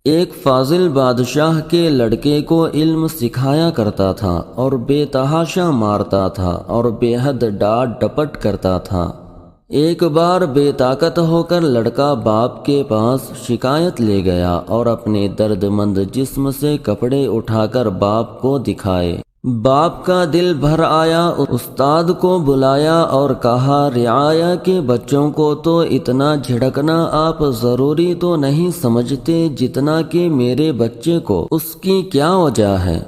ایک فاضل بادشاہ کے لڑکے کو علم سکھایا کرتا تھا اور بے تحاشا مارتا تھا اور بے حد ڈانٹ ڈپٹ کرتا تھا۔ ایک بار بے طاقت ہو کر لڑکا باپ کے پاس شکایت لے گیا اور اپنے درد مند جسم سے کپڑے اٹھا کر باپ کو دکھائے۔ باپ کا دل بھر آیا، استاد کو بلایا اور کہا، رعایا کے بچوں کو تو اتنا جھڑکنا آپ ضروری تو نہیں سمجھتے جتنا کہ میرے بچے کو، اس کی کیا وجہ ہے؟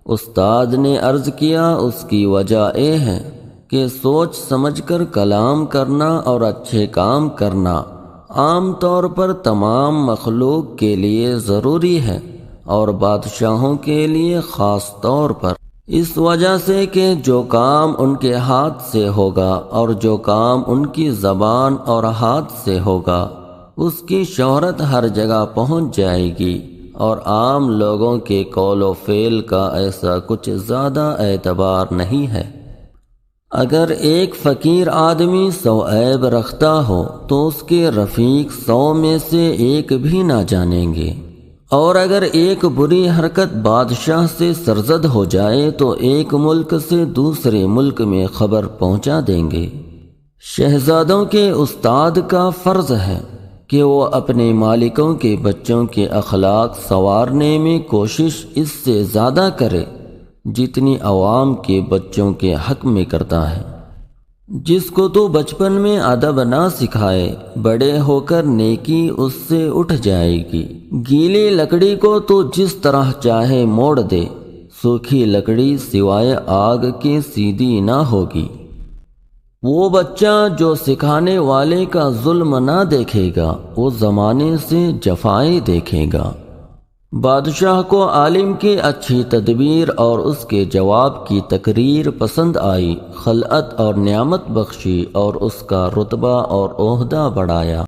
استاد نے عرض کیا، اس کی وجہ یہ ہے کہ سوچ سمجھ کر کلام کرنا اور اچھے کام کرنا عام طور پر تمام مخلوق کے لیے ضروری ہے اور بادشاہوں کے لیے خاص طور پر، اس وجہ سے کہ جو کام ان کے ہاتھ سے ہوگا اور جو کام ان کی زبان اور ہاتھ سے ہوگا اس کی شہرت ہر جگہ پہنچ جائے گی، اور عام لوگوں کے قول و فعل کا ایسا کچھ زیادہ اعتبار نہیں ہے۔ اگر ایک فقیر آدمی 100 عیب رکھتا ہو تو اس کے رفیق 100 میں سے ایک بھی نہ جانیں گے، اور اگر ایک بری حرکت بادشاہ سے سرزد ہو جائے تو ایک ملک سے دوسرے ملک میں خبر پہنچا دیں گے۔ شہزادوں کے استاد کا فرض ہے کہ وہ اپنے مالکوں کے بچوں کے اخلاق سنوارنے میں کوشش اس سے زیادہ کرے جتنی عوام کے بچوں کے حق میں کرتا ہے۔ جس کو تو بچپن میں ادب نہ سکھائے، بڑے ہو کر نیکی اس سے اٹھ جائے گی۔ گیلی لکڑی کو تو جس طرح چاہے موڑ دے، سوکھی لکڑی سوائے آگ کے سیدھی نہ ہوگی۔ وہ بچہ جو سکھانے والے کا ظلم نہ دیکھے گا، وہ زمانے سے جفائیں دیکھے گا۔ بادشاہ کو عالم کی اچھی تدبیر اور اس کے جواب کی تقریر پسند آئی، خلعت اور نعمت بخشی اور اس کا رتبہ اور عہدہ بڑھایا۔